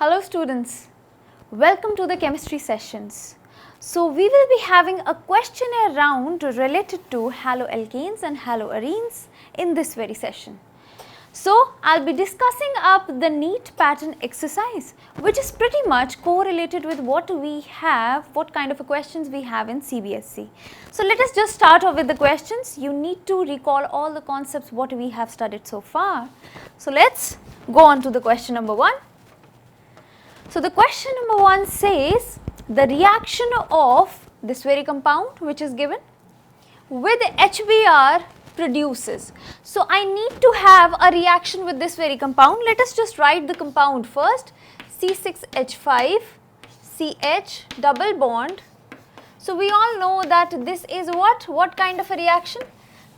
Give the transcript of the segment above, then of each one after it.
Hello students, welcome to the chemistry sessions. So we will be having a questionnaire round related to haloalkanes and haloarenes in this very session. So I'll be discussing up the neat pattern exercise, which is pretty much correlated with what we have, what kind of questions we have in CBSE. So let us just start off with the questions. You need to recall all the concepts what we have studied so far. So let's go on to the question number 1. So the question number 1 says the reaction of this very compound which is given with HBr produces. So I need to have a reaction with this very compound. Let us just write the compound first. C6H5 CH double bond. So we all know that this is what kind of a reaction?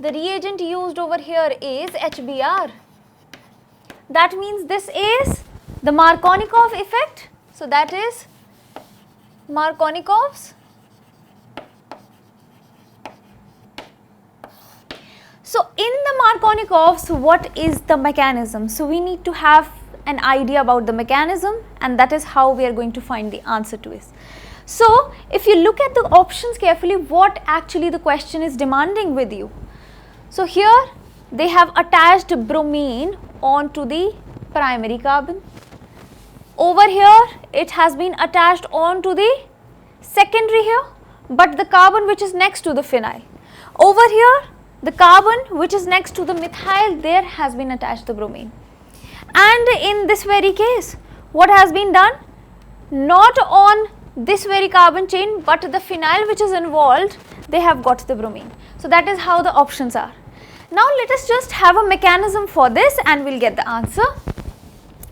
The reagent used over here is HBr. That means this is the Markovnikov effect. So that is Markovnikov's. So in the Markovnikov's, what is the mechanism? So we need to have an idea about the mechanism, and that is how we are going to find the answer to it. So if you look at the options carefully, what actually the question is demanding with you. So here they have attached bromine onto the primary carbon. Over here it has been attached onto the secondary here, but the carbon which is next to the phenyl. Over here the carbon which is next to the methyl, there has been attached the bromine. And in this very case, what has been done? Not on this very carbon chain, but the phenyl which is involved, they have got the bromine. So that is how the options are. Now let us just have a mechanism for this and we'll get the answer.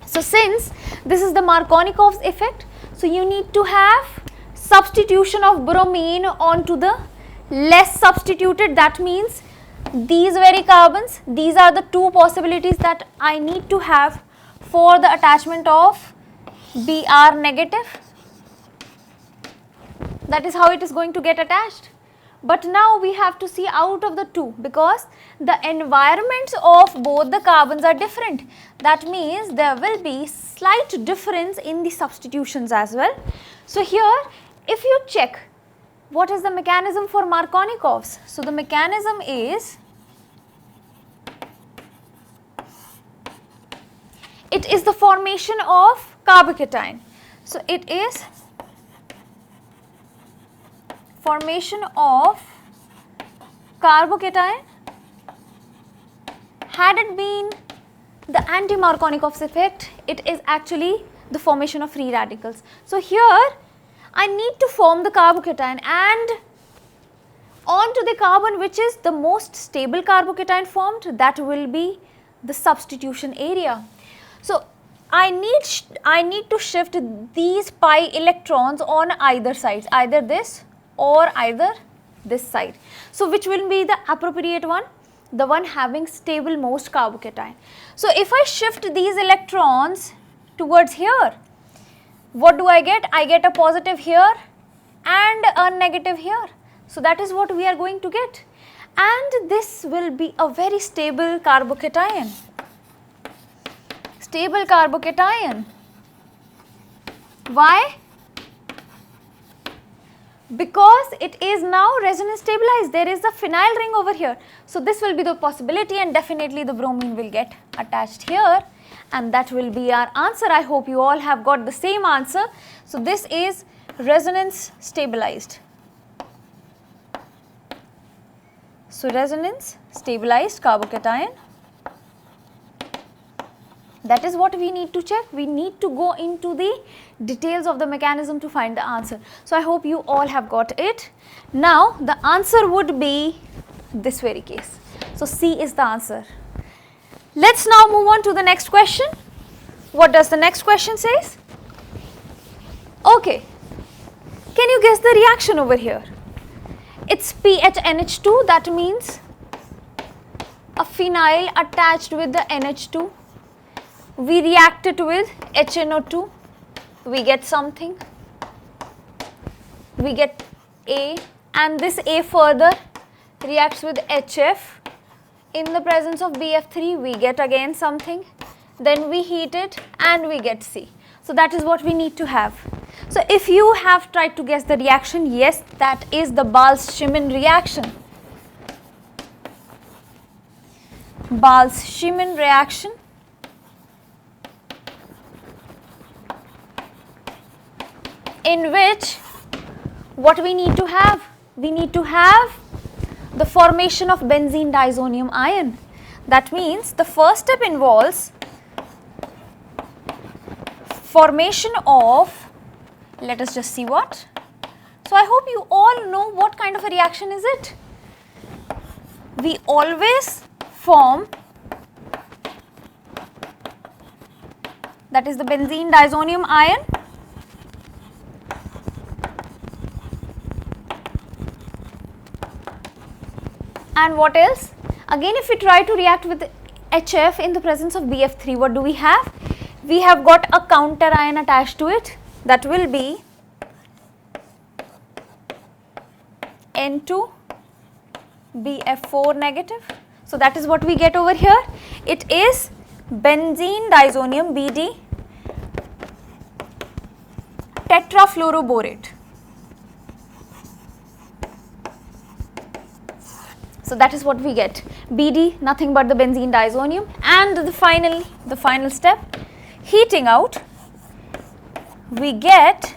So since this is the Markovnikov's effect, so you need to have substitution of bromine onto the less substituted. That means these very carbons, these are the two possibilities that I need to have for the attachment of Br negative. That is how it is going to get attached. But now we have to see out of the two, because the environments of both the carbons are different. That means there will be slight difference in the substitutions as well. So here if you check what is the mechanism for Markovnikov's. So the mechanism is, it is the formation of carbocation. So it is formation of carbocation. Had it been the anti-Markovnikov's effect, it is actually the formation of free radicals. So here I need to form the carbocation, and onto the carbon which is the most stable carbocation formed, that will be the substitution area. So I need to shift these pi electrons on either sides, either this or either this side. So which will be the appropriate one? The one having stable most carbocation. So if I shift these electrons towards here, what do I get? I get a positive here and a negative here. So that is what we are going to get. And this will be a very stable carbocation. Stable carbocation. Why? Because it is now resonance stabilized. There is a phenyl ring over here. So this will be the possibility, and definitely the bromine will get attached here, and that will be our answer. I hope you all have got the same answer. So this is resonance stabilized. So resonance stabilized carbocation. That is what we need to check. We need to go into the details of the mechanism to find the answer. So I hope you all have got it. Now the answer would be this very case. So C is the answer. Let's now move on to the next question. What does the next question says? Okay, can you guess the reaction over here? It's PHNH2, that means a phenyl attached with the NH2. We react it with HNO2, we get something, we get A, and this A further reacts with HF. In the presence of BF3, we get again something, then we heat it and we get C. So that is what we need to have. So if you have tried to guess the reaction, yes, that is the Bals-Schimmeln reaction. Bals-Schimmeln reaction. In which what we need to have? We need to have the formation of benzene diazonium ion. That means the first step involves formation of, let us just see what. So I hope you all know what kind of a reaction is it. We always form, that is the benzene diazonium ion, and what else? Again, if we try to react with HF in the presence of BF3, what do we have? We have got a counter ion attached to it, that will be N2 BF4 negative. So that is what we get over here. It is benzene diazonium BD tetrafluoroborate. So that is what we get. BD, nothing but the benzene diazonium, and the final step, heating out, we get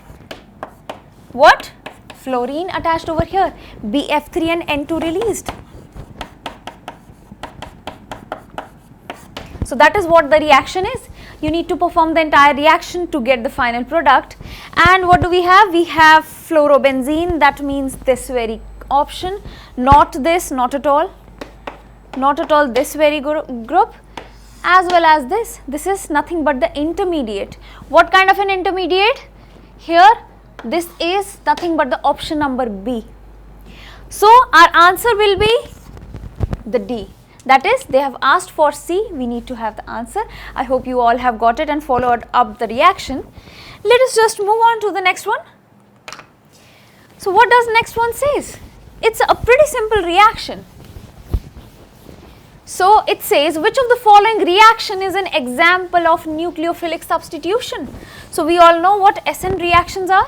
what? Fluorine attached over here, BF3 and N2 released. So that is what the reaction is. You need to perform the entire reaction to get the final product. And what do we have? We have fluorobenzene, that means this very option, not this, not at all, this very group, as well as this is nothing but the intermediate. What kind of an intermediate? Here this is nothing but the option number B. So our answer will be the D. That is, they have asked for C, we need to have the answer. I hope you all have got it and followed up the reaction. Let us just move on to the next one. So what does next one says? It's a pretty simple reaction. So it says, which of the following reaction is an example of nucleophilic substitution? So we all know what SN reactions are.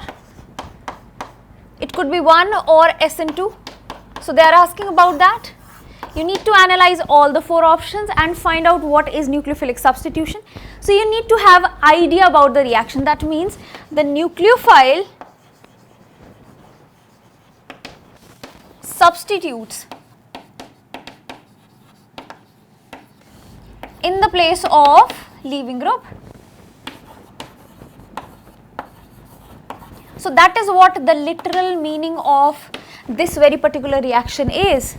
It could be 1 or SN2. So they are asking about that. You need to analyze all the 4 options and find out what is nucleophilic substitution. So you need to have idea about the reaction. That means the nucleophile substitutes in the place of leaving group. So that is what the literal meaning of this very particular reaction is.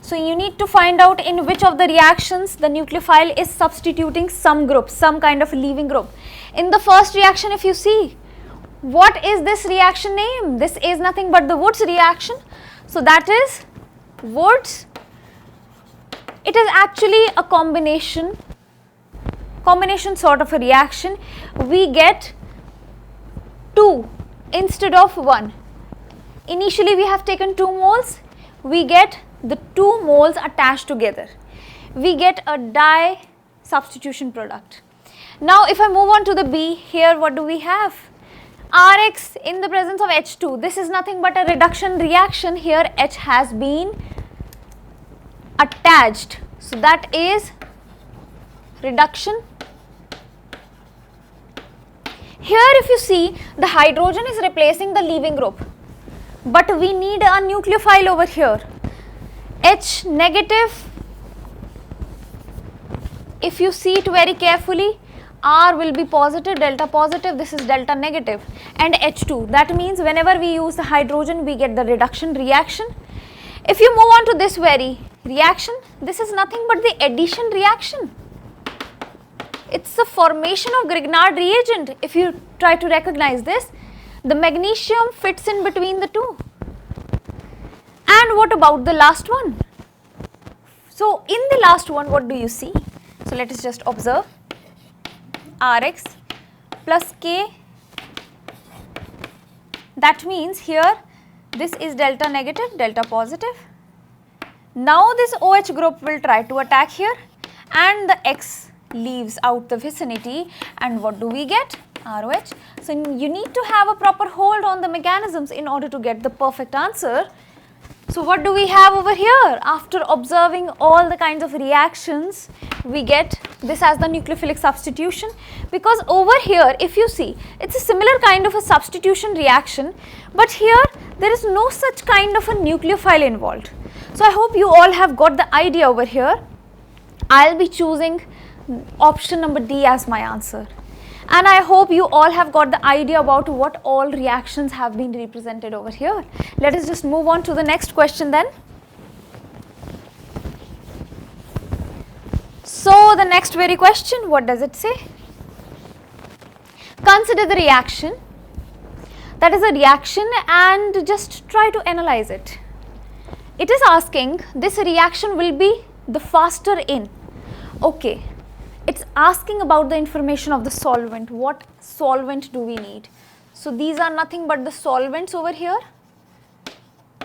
So you need to find out in which of the reactions the nucleophile is substituting some group, some kind of leaving group. In the first reaction, if you see, what is this reaction name? This is nothing but the Woods reaction. So that is Woods. It is actually a combination sort of a reaction. We get 2 instead of 1. Initially we have taken 2 moles, we get the 2 moles attached together. We get a di substitution product. Now if I move on to the B, here what do we have? Rx in the presence of H2. This is nothing but a reduction reaction. Here H has been attached. So that is reduction. Here if you see, the hydrogen is replacing the leaving group, but we need a nucleophile over here. H negative, if you see it very carefully, R will be positive, delta positive, this is delta negative, and H2. That means whenever we use the hydrogen, we get the reduction reaction. If you move on to this very reaction, this is nothing but the addition reaction. It's the formation of Grignard reagent. If you try to recognize this, the magnesium fits in between the two. And what about the last one? So in the last one, what do you see? So let us just observe. Rx plus K, that means here this is delta negative, delta positive. Now this OH group will try to attack here and the X leaves out the vicinity, and what do we get? ROH. So you need to have a proper hold on the mechanisms in order to get the perfect answer. So what do we have over here? After observing all the kinds of reactions, we get this as the nucleophilic substitution, because over here if you see, it's a similar kind of a substitution reaction, but here there is no such kind of a nucleophile involved. So I hope you all have got the idea over here. I'll be choosing option number D as my answer. And I hope you all have got the idea about what all reactions have been represented over here. Let us just move on to the next question then. So the next very question, what does it say? Consider the reaction. That is a reaction and just try to analyze it. It is asking this reaction will be the faster in. Okay. It's asking about the information of the solvent. What solvent do we need? So these are nothing but the solvents over here,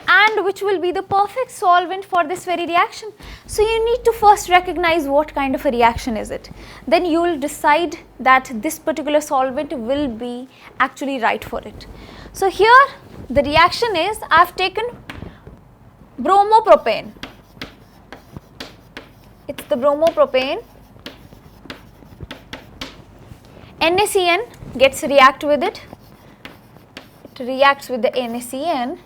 and which will be the perfect solvent for this very reaction. So you need to first recognize what kind of a reaction is it. Then you will decide that this particular solvent will be actually right for it. So here the reaction is, I have taken bromopropane. It's the bromopropane. NaCN gets react with it. It reacts with the NaCN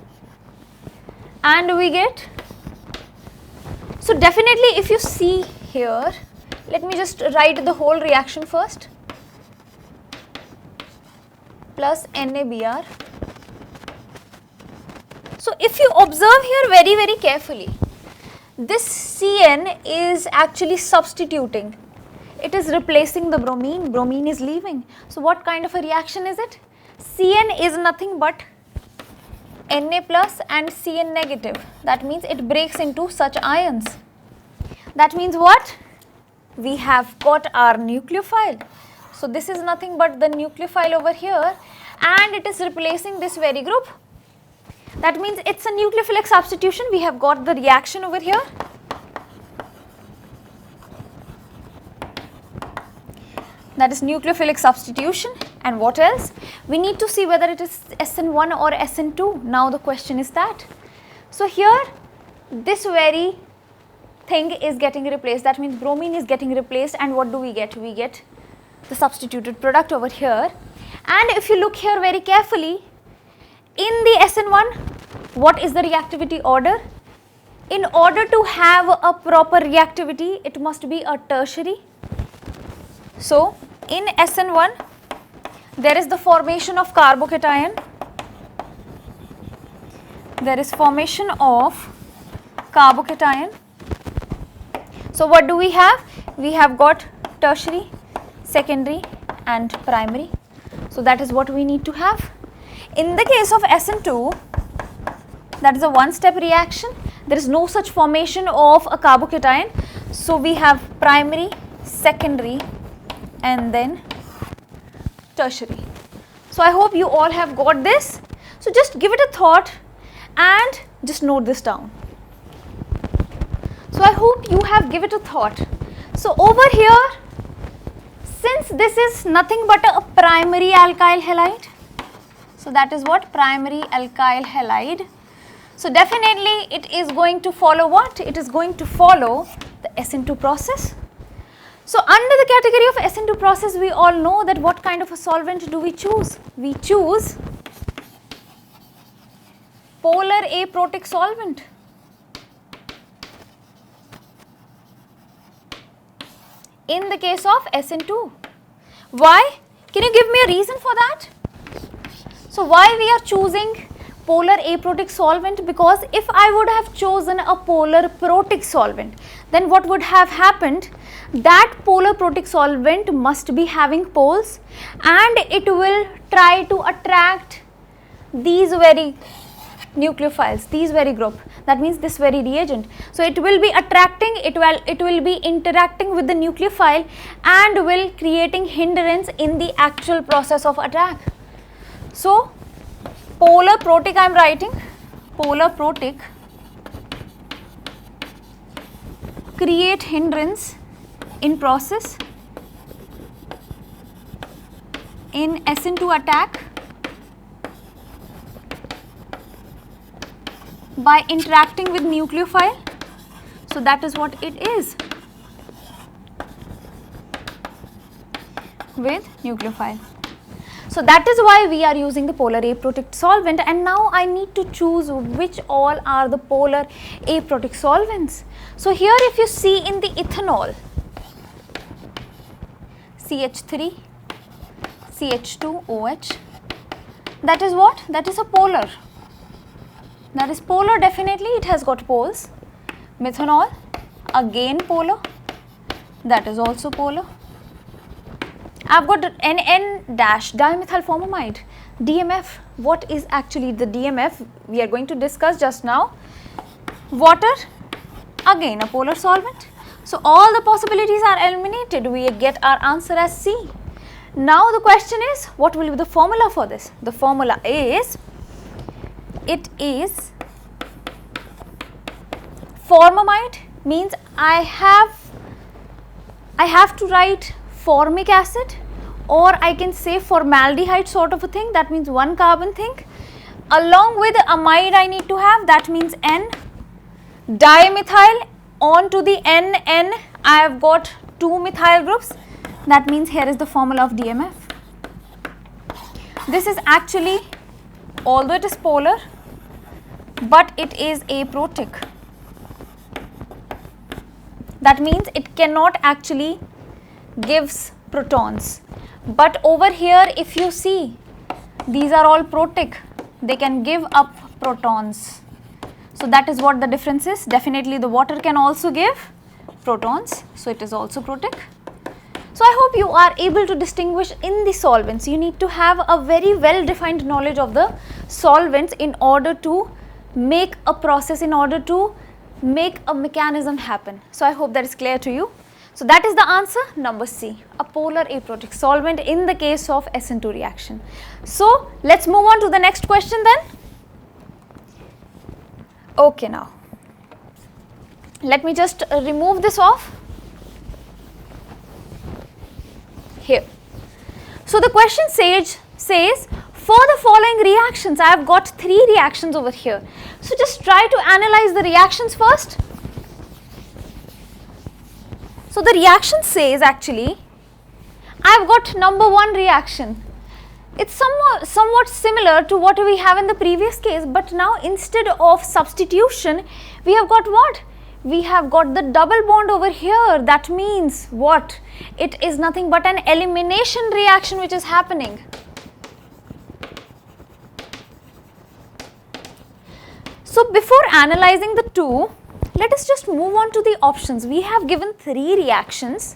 and we get, so definitely if you see here, let me just write the whole reaction first, plus NaBr. So if you observe here very carefully, this CN is actually substituting. It is replacing the bromine, bromine is leaving. So what kind of a reaction is it? CN is nothing but Na plus and Cn negative. That means it breaks into such ions. That means what? We have got our nucleophile. So this is nothing but the nucleophile over here and it is replacing this very group. That means it's a nucleophilic substitution. We have got the reaction over here. That is nucleophilic substitution. And what else? We need to see whether it is SN1 or SN2. Now the question is that. So here this very thing is getting replaced. That means bromine is getting replaced and what do we get? We get the substituted product over here. And if you look here very carefully, in the SN1, what is the reactivity order? In order to have a proper reactivity, it must be a tertiary. So in SN1, there is the formation of carbocation. There is formation of carbocation. So what do we have? We have got tertiary, secondary and primary. So that is what we need to have. In the case of SN2, that is a one-step reaction. There is no such formation of a carbocation. So we have primary, secondary and then tertiary. So I hope you all have got this. So just give it a thought and just note this down. So I hope you have given it a thought. So over here, since this is nothing but a primary alkyl halide, so that is what? Primary alkyl halide. So definitely it is going to follow what? It is going to follow the SN2 process. So under the category of SN2 process, we all know that what kind of a solvent do we choose? We choose polar aprotic solvent. In the case of SN2. Why? Can you give me a reason for that? So why we are choosing polar aprotic solvent? Because if I would have chosen a polar protic solvent, then what would have happened? That polar protic solvent must be having poles and it will try to attract these very nucleophiles, these very group. That means this very reagent. So it will be attracting, it will be interacting with the nucleophile and will creating hindrance in the actual process of attack. So polar protic I am writing, polar protic create hindrance in process in SN2 attack by interacting with nucleophile. So that is what it is, with nucleophile. So that is why we are using the polar aprotic solvent, and now I need to choose which all are the polar aprotic solvents. So here if you see in the ethanol, CH3, CH2OH, that is what? That is a polar. That is polar, definitely it has got poles. Methanol, again polar, that is also polar. I have got NN dash dimethyl formamide, DMF. What is actually the DMF? We are going to discuss just now. Water, again a polar solvent. So all the possibilities are eliminated. We get our answer as C. Now the question is, what will be the formula for this? The formula is, it is formamide, means I have to write formic acid, or I can say formaldehyde sort of a thing, that means one carbon thing. Along with amide I need to have, that means N. Dimethyl, on to the NN I have got 2 methyl groups, that means here is the formula of DMF. This is actually, although it is polar, but it is aprotic. That means it cannot actually gives protons. But over here if you see, these are all protic, they can give up protons. So that is what the difference is. Definitely the water can also give protons, so it is also protic. So I hope you are able to distinguish in the solvents. You need to have a very well defined knowledge of the solvents in order to make a process, in order to make a mechanism happen. So I hope that is clear to you. So that is the answer, number C, a polar aprotic solvent in the case of SN2 reaction. So let's move on to the next question then. Okay, now let me just remove this off here. So the question says for the following reactions, I have got 3 reactions over here. So just try to analyze the reactions first. So the reaction says, actually I have got number 1 reaction. It's somewhat similar to what we have in the previous case, but now instead of substitution we have got what? We have got the double bond over here. That means what? It is nothing but an elimination reaction which is happening. So before analyzing the two, let us just move on to the options. We have given 3 reactions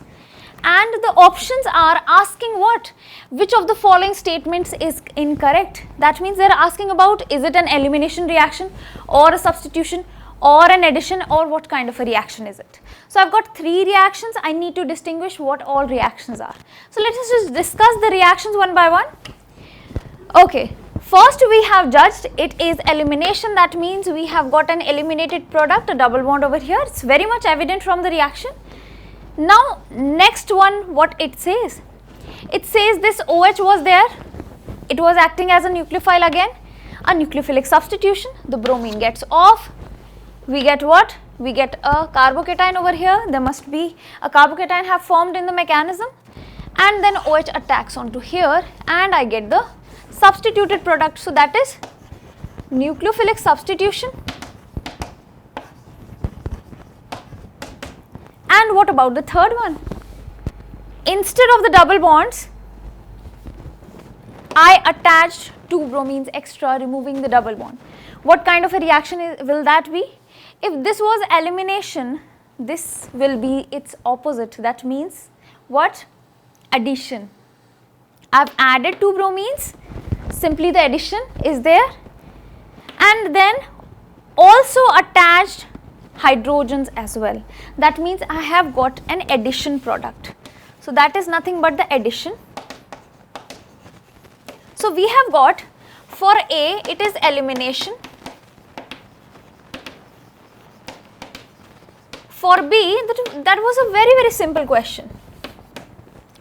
and the options are asking what? Which of the following statements is incorrect? That means they are asking about, is it an elimination reaction or a substitution or an addition, or what kind of a reaction is it? So I have got 3 reactions. I need to distinguish what all reactions are. So let us just discuss the reactions one by one. Okay. First we have judged it is elimination. That means we have got an eliminated product, a double bond over here. It's very much evident from the reaction. Now next one, what it says? It says this OH was there. It was acting as a nucleophile again. A nucleophilic substitution. The bromine gets off. We get what? We get a carbocation over here. There must be a carbocation have formed in the mechanism. And then OH attacks onto here and I get the substituted product. So that is nucleophilic substitution. And what about the third one? Instead of the double bonds, I attached 2 bromines extra, removing the double bond. What kind of a reaction will that be? If this was elimination, this will be its opposite. That means what? Addition. I have added 2 bromines, simply the addition is there, and then also attached hydrogens as well. That means I have got an addition product. So that is nothing but the addition. So we have got, for A it is elimination, for B that was a very simple question.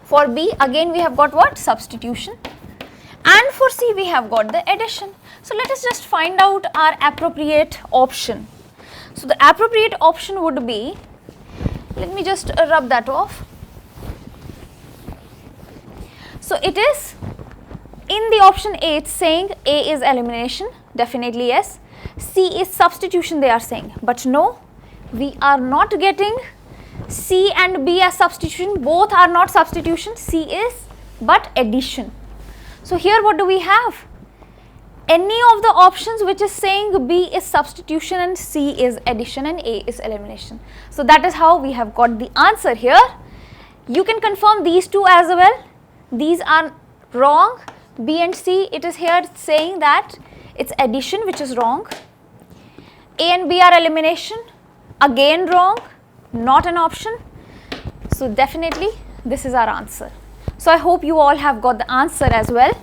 For B again we have got what? Substitution. And for C we have got the addition. So let us just find out our appropriate option. So the appropriate option would be, let me just rub that off. So it is in the option A, it's saying A is elimination, definitely yes. C is substitution they are saying, but no, we are not getting C and B as substitution, both are not substitution, C is but addition. So here what do we have? Any of the options which is saying B is substitution and C is addition and A is elimination. So that is how we have got the answer here. You can confirm these two as well. These are wrong. B and C, it is here saying that it's addition, which is wrong. A and B are elimination, again wrong, not an option. So definitely this is our answer. So I hope you all have got the answer as well.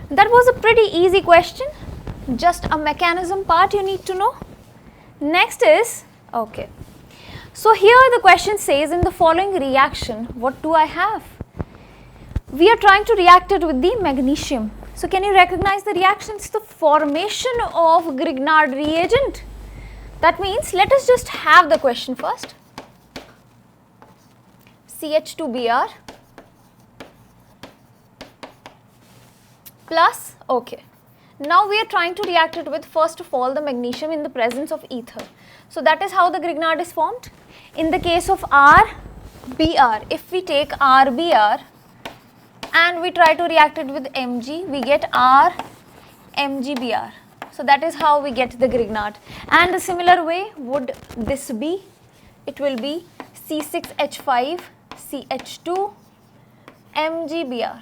That was a pretty easy question, just a mechanism part you need to know. Next is, okay, so here the question says, in the following reaction, what do I have? We are trying to react it with the magnesium. So can you recognize the reaction? It's the formation of Grignard reagent. That means, let us just have the question first. CH2Br plus, okay. Now we are trying to react it with, first of all, the magnesium in the presence of ether. So that is how the Grignard is formed. In the case of RBr, if we take RBr and we try to react it with Mg, we get RMgBr. So that is how we get the Grignard. And a similar way would this be? It will be C6H5CH2 MgBr.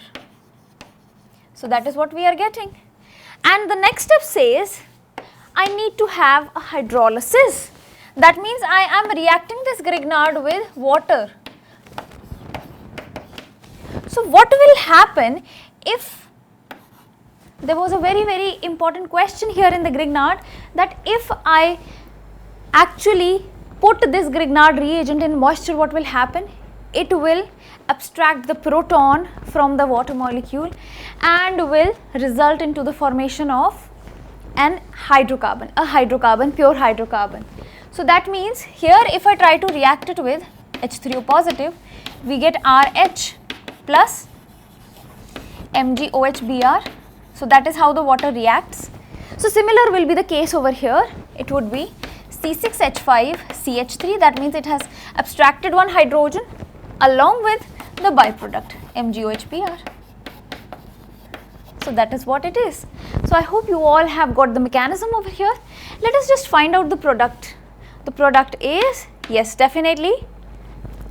So that is what we are getting. And the next step says, I need to have a hydrolysis. That means I am reacting this Grignard with water. So what will happen if, there was a very important question here in the Grignard, that if I actually put this Grignard reagent in moisture, what will happen? It will abstract the proton from the water molecule and will result into the formation of an hydrocarbon, pure hydrocarbon. So that means here if I try to react it with H3O positive, we get RH plus MgOHBr. So that is how the water reacts. So similar will be the case over here. It would be C6H5CH3, that means it has abstracted one hydrogen along with the byproduct MgOHBr. So that is what it is. So I hope you all have got the mechanism over here. Let us just find out the product. The product is, yes, definitely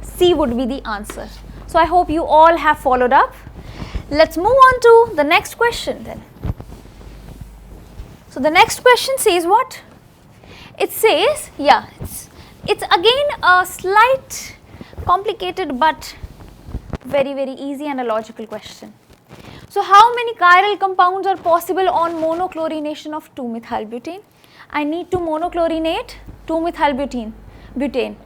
C would be the answer. So I hope you all have followed up. Let's move on to the next question then. So the next question says what? It says, yeah, it's again a slight complicated but very easy and a logical question. So how many chiral compounds are possible on monochlorination of 2-methylbutane? I need to monochlorinate 2-methylbutane.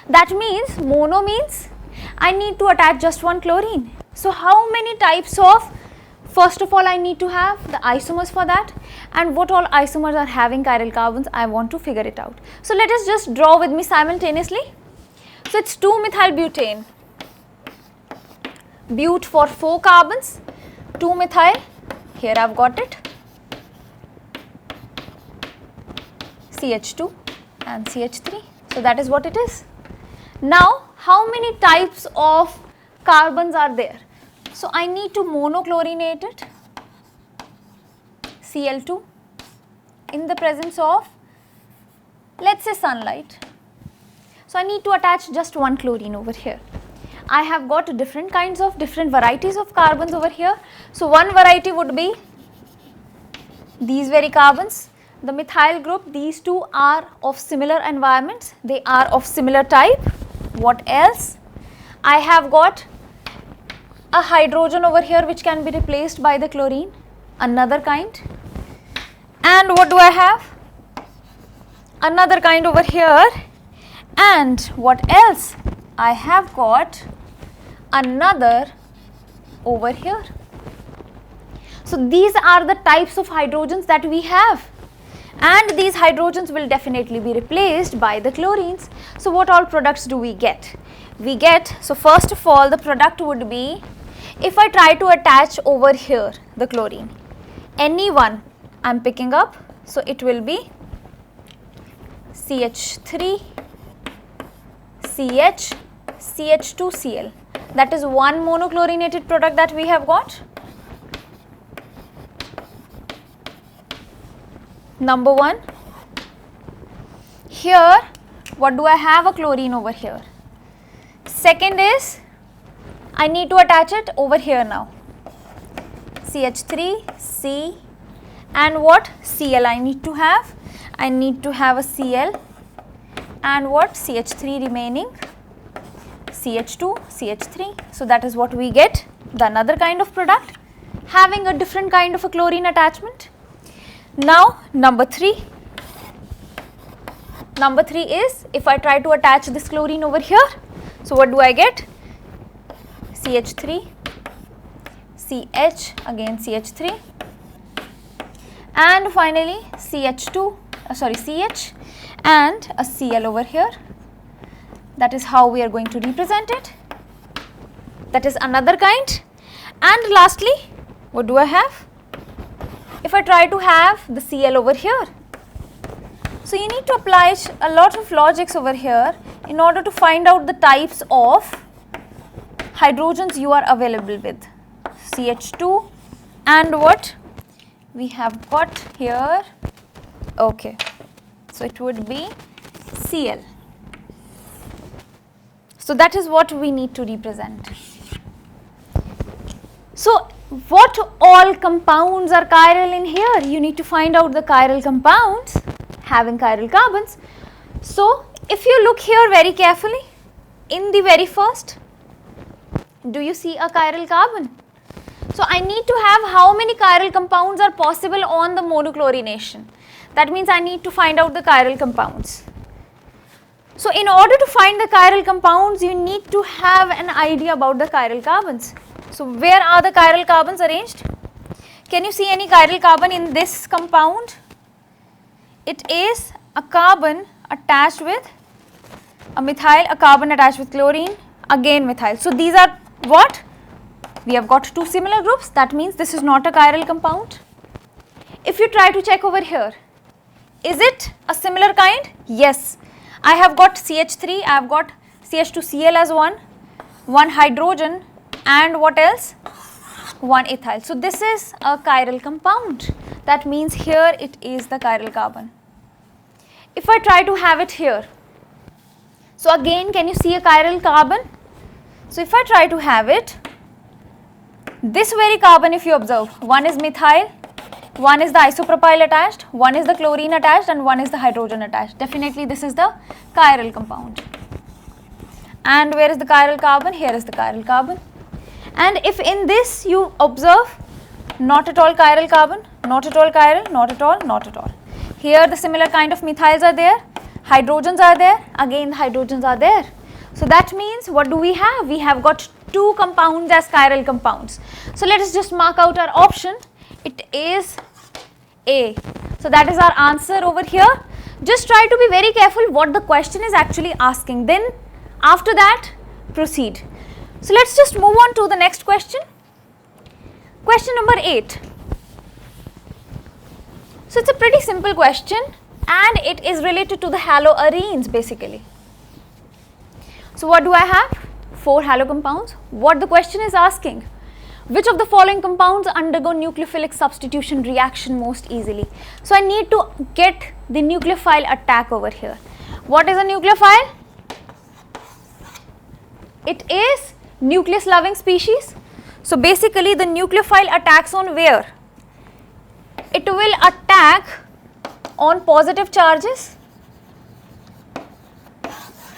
That means mono means I need to attach just one chlorine. So how many types of, first of all I need to have the isomers for that, and what all isomers are having chiral carbons, I want to figure it out. So let us just draw with me simultaneously. So it's 2-methylbutane, but for 4 carbons, 2-methyl, here I have got it, CH2 and CH3. So that is what it is. Now how many types of carbons are there? So I need to monochlorinate it, Cl2, in the presence of, let's say, sunlight. So I need to attach just one chlorine over here. I have got different varieties of carbons over here. So one variety would be these very carbons, the methyl group. These two are of similar environments, they are of similar type. What else? I have got a hydrogen over here which can be replaced by the chlorine, another kind. And what do I have? Another kind over here. And what else? I have got another over here. So these are the types of hydrogens that we have, and these hydrogens will definitely be replaced by the chlorines. So what all products do we get? We get, so first of all the product would be, if I try to attach over here the chlorine, any one I am picking up, so it will be CH3, CH, CH2Cl. That is one monochlorinated product that we have got. Number one. Here, what do I have? A chlorine over here. Second is, I need to attach it over here now. CH3, C, and what? Cl I need to have. I need to have a Cl and what? CH3 remaining, CH2, CH3. So that is what we get, the another kind of product having a different kind of a chlorine attachment. Now number 3. Number 3 is, if I try to attach this chlorine over here, so what do I get? CH3, CH, again CH3, and finally CH2, CH and a Cl over here. That is how we are going to represent it. That is another kind. And lastly, what do I have? If I try to have the Cl over here, so you need to apply a lot of logics over here in order to find out the types of hydrogens you are available with. CH2 and what we have got here, okay, so it would be Cl. So that is what we need to represent. So what all compounds are chiral in here? You need to find out the chiral compounds having chiral carbons. So if you look here very carefully, in the very first, do you see a chiral carbon? So I need to have how many chiral compounds are possible on the monochlorination. That means I need to find out the chiral compounds. So in order to find the chiral compounds, you need to have an idea about the chiral carbons. So where are the chiral carbons arranged? Can you see any chiral carbon in this compound? It is a carbon attached with a methyl, a carbon attached with chlorine, again methyl. So these are what? We have got two similar groups. That means this is not a chiral compound. If you try to check over here, is it a similar kind? Yes. I have got CH3, I have got CH2Cl as one hydrogen, and what else? One ethyl. So this is a chiral compound. That means here it is the chiral carbon. If I try to have it here, so again can you see a chiral carbon? So if I try to have it, this very carbon, if you observe, one is methyl, one is the isopropyl attached, one is the chlorine attached, and one is the hydrogen attached. Definitely this is the chiral compound. And where is the chiral carbon? Here is the chiral carbon. And if in this you observe, not at all chiral carbon, not at all chiral, not at all, not at all. Here the similar kind of methyls are there, hydrogens are there, again the hydrogens are there. So that means what do we have? We have got two compounds as chiral compounds. So let us just mark out our option. It is A. So that is our answer over here. Just try to be very careful what the question is actually asking. Then after that proceed. So let's just move on to the next question. Question number 8. So it's a pretty simple question and it is related to the haloarenes basically. So what do I have? 4 halo compounds. What the question is asking? Which of the following compounds undergo nucleophilic substitution reaction most easily? So I need to get the nucleophile attack over here. What is a nucleophile? It is nucleus loving species. So basically the nucleophile attacks on where? It will attack on positive charges.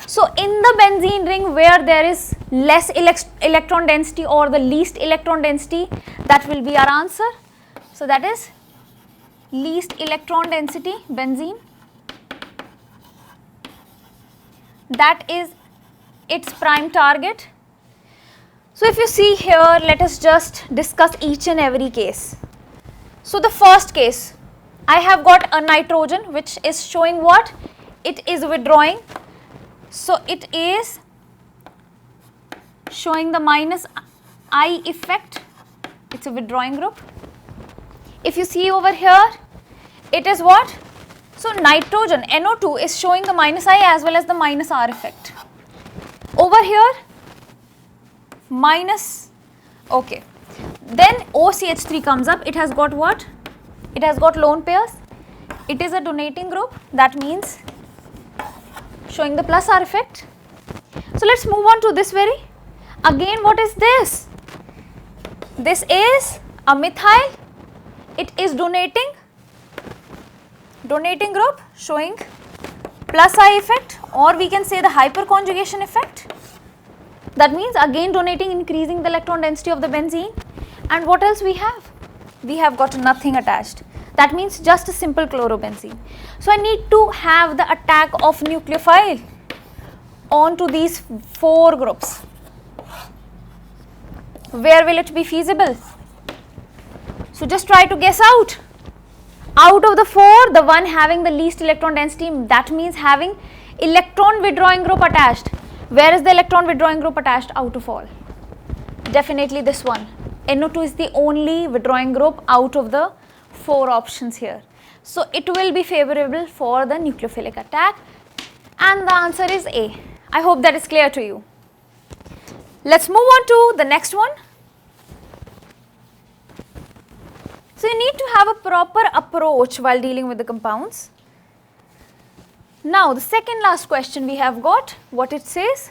So in the benzene ring where there is less electron density or the least electron density, that will be our answer. So that is least electron density benzene. That is its prime target. So if you see here, let us just discuss each and every case. So the first case, I have got a nitrogen which is showing what? It is withdrawing. So it is showing the minus I effect. It's a withdrawing group. If you see over here, it is what? So nitrogen NO2 is showing the minus I as well as the minus R effect. Over here, minus, okay. Then OCH3 comes up. It has got what? It has got lone pairs. It is a donating group. That means showing the plus R effect. So let's move on to this very. Again, what is this? This is a methyl. It is donating group showing plus I effect, or we can say the hyperconjugation effect. That means again donating, increasing the electron density of the benzene. And what else we have? We have got nothing attached. That means just a simple chlorobenzene. So I need to have the attack of nucleophile onto these 4 groups. Where will it be feasible? So just try to guess out. Out of the 4, the one having the least electron density, that means having electron withdrawing group attached. Where is the electron withdrawing group attached out of all? Definitely this one. NO2 is the only withdrawing group out of the 4 options here. So it will be favorable for the nucleophilic attack, and the answer is A. I hope that is clear to you. Let's move on to the next one. So you need to have a proper approach while dealing with the compounds. Now the second last question we have got, what it says?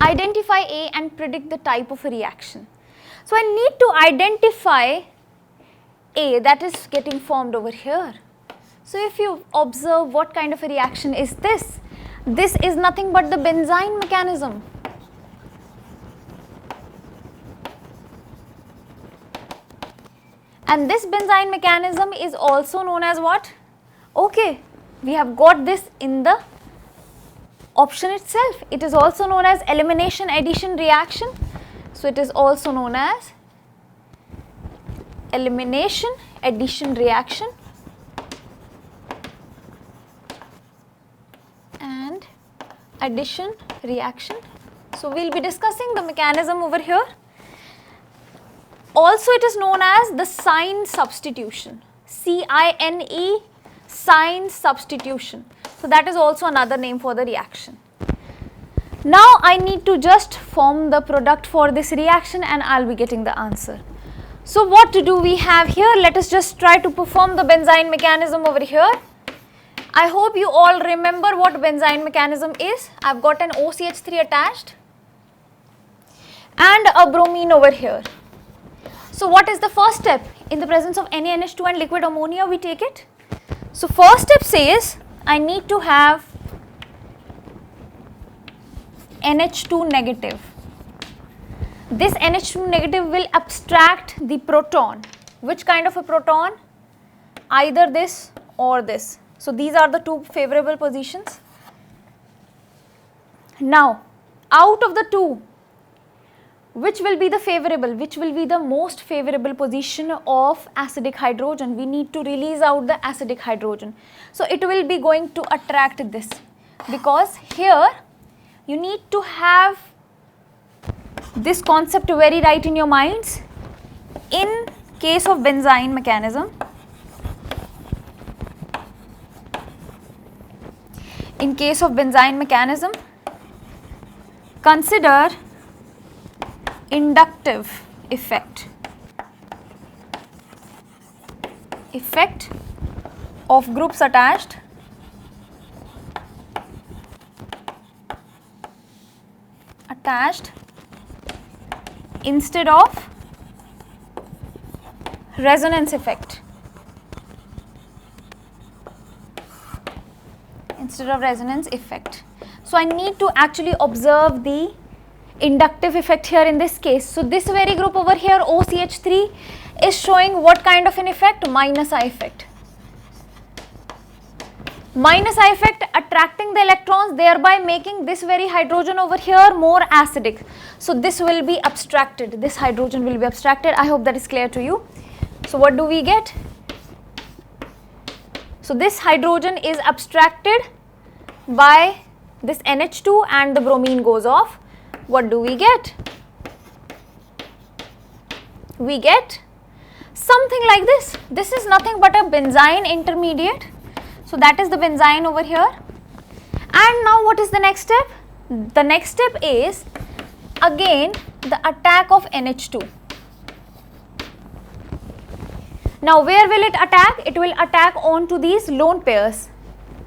Identify A and predict the type of a reaction. So I need to identify A that is getting formed over here. So if you observe what kind of a reaction is this? This is nothing but the benzyne mechanism. And this benzyne mechanism is also known as what? Okay, we have got this in the option itself. It is also known as elimination addition reaction. So it is also known as elimination addition reaction and addition reaction. So we will be discussing the mechanism over here. Also it is known as the sign substitution, C-I-N-E, sign substitution. So that is also another name for the reaction. Now I need to just form the product for this reaction and I will be getting the answer. So what do we have here? Let us just try to perform the benzyne mechanism over here. I hope you all remember what benzyne mechanism is. I have got an OCH3 attached and a bromine over here. So what is the first step? In the presence of NaNH2 and liquid ammonia, we take it. So first step says I need to have NH2 negative. This NH2 negative will abstract the proton. Which kind of a proton? Either this or this. So these are the 2 favorable positions. Now out of the 2, which will be the favorable, which will be the most favorable position of acidic hydrogen? We need to release out the acidic hydrogen. So it will be going to attract this, because here you need to have this concept very right in your minds. In case of benzyne mechanism, consider inductive effect of groups attached instead of resonance effect. So I need to actually observe the inductive effect here in this case. So this very group over here, OCH3, is showing what kind of an effect? Minus I effect. Minus I effect attracting the electrons, thereby making this very hydrogen over here more acidic. So this will be abstracted, this hydrogen will be abstracted. I hope that is clear to you. So what do we get? So this hydrogen is abstracted by this NH2 and the bromine goes off. What do we get? We get something like this. This is nothing but a benzyne intermediate. So that is the benzyne over here. And now what is the next step? The next step is again the attack of NH2. Now where will it attack? It will attack onto these lone pairs.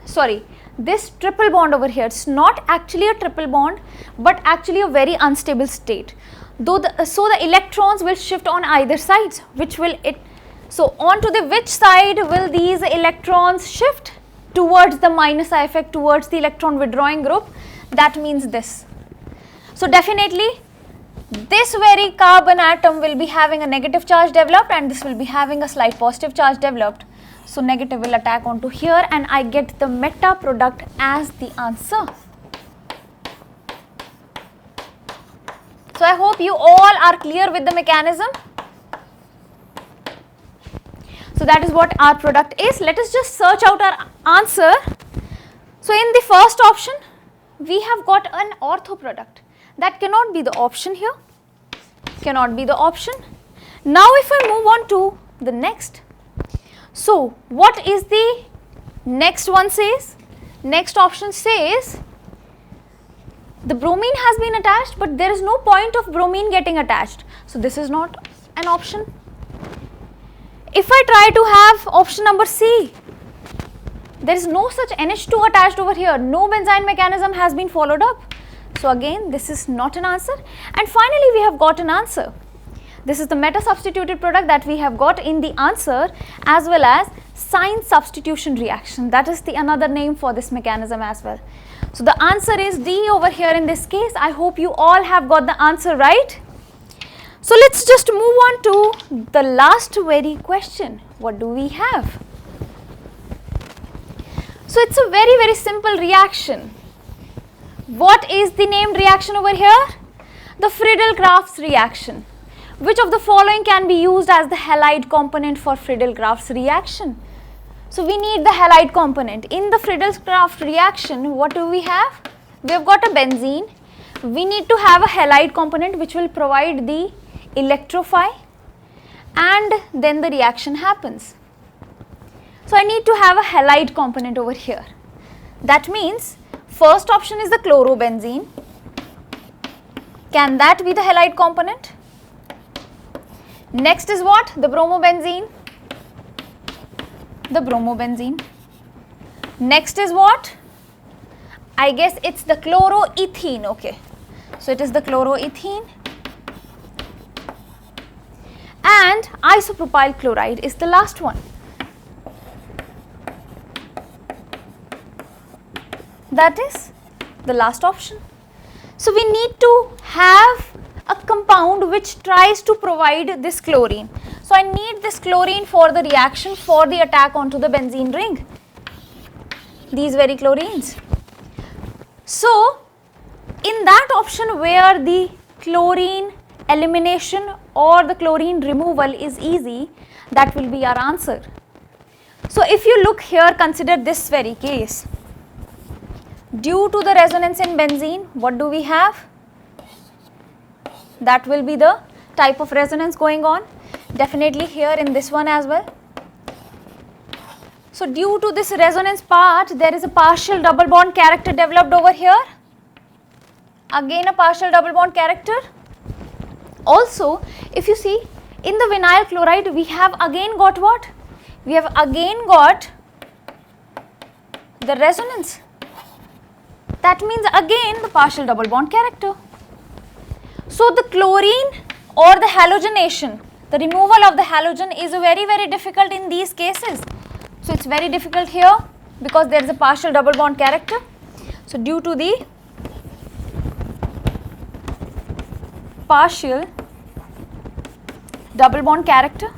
Sorry, this triple bond over here. It's not actually a triple bond but actually a very unstable state. So the electrons will shift on either sides. So onto the which side will these electrons shift? Towards the minus I effect, towards the electron withdrawing group. That means this. So definitely this very carbon atom will be having a negative charge developed and this will be having a slight positive charge developed. So negative will attack onto here and I get the meta product as the answer. So I hope you all are clear with the mechanism. So that is what our product is. Let us just search out our answer. So in the first option, we have got an ortho product. That cannot be the option here. Cannot be the option. Now if I move on to the next. So what is the next one says? Next option says the bromine has been attached but there is no point of bromine getting attached. So this is not an option. If I try to have option number C, there is no such NH2 attached over here. No benzyne mechanism has been followed up. So again this is not an answer. And finally we have got an answer. This is the meta substituted product that we have got in the answer as well as sign substitution reaction. That is the another name for this mechanism as well. So the answer is D over here in this case. I hope you all have got the answer right. So let's just move on to the last very question. What do we have? So it's a very simple reaction. What is the named reaction over here? The Friedel-Crafts reaction. Which of the following can be used as the halide component for Friedel-Crafts reaction? So we need the halide component. In the Friedel-Crafts reaction, what do we have? We have got a benzene. We need to have a halide component which will provide the electrify and then the reaction happens. So I need to have a halide component over here. That means first option is the chlorobenzene. Can that be the halide component? Next is what? The bromobenzene. The bromobenzene. Next is what? I guess it's the chloroethene. Okay. So it is the chloroethene. And isopropyl chloride is the last one. That is the last option. So we need to have a compound which tries to provide this chlorine. So I need this chlorine for the reaction for the attack onto the benzene ring. These very chlorines. So in that option where the chlorine elimination or the chlorine removal is easy, that will be our answer. So if you look here, consider this very case. Due to the resonance in benzene, what do we have? That will be the type of resonance going on. Definitely here in this one as well. So due to this resonance part, there is a partial double bond character developed over here. Again a partial double bond character. Also, if you see in the vinyl chloride, we have again got what? We have again got the resonance. That means again the partial double bond character. So the chlorine or the halogenation, the removal of the halogen is very difficult in these cases. So it's very difficult here because there is a partial double bond character. So due to the partial double bond character,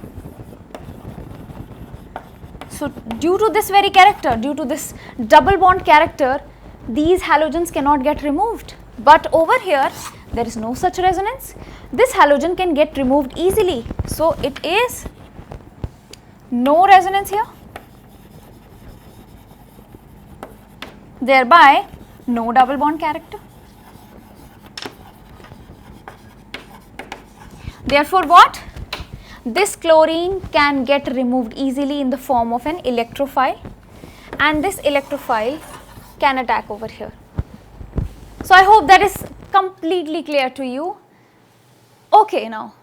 so due to this very character, due to this double bond character, these halogens cannot get removed. But over here, there is no such resonance. This halogen can get removed easily. So it is no resonance here, thereby no double bond character. Therefore what? This chlorine can get removed easily in the form of an electrophile, and this electrophile can attack over here. So I hope that is completely clear to you. Okay, now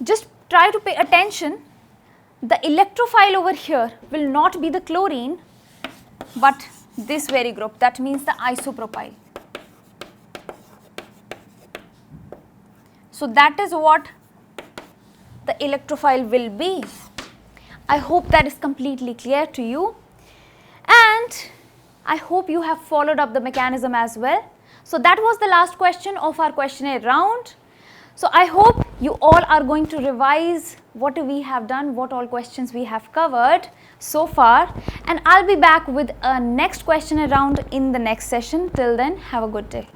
just try to pay attention. The electrophile over here will not be the chlorine but this very group, that means the isopropyl. So that is what the electrophile will be. I hope that is completely clear to you, and I hope you have followed up the mechanism as well. So that was the last question of our questionnaire round. So I hope you all are going to revise what we have done, what all questions we have covered so far, and I'll be back with a next questionnaire round in the next session. Till then, have a good day.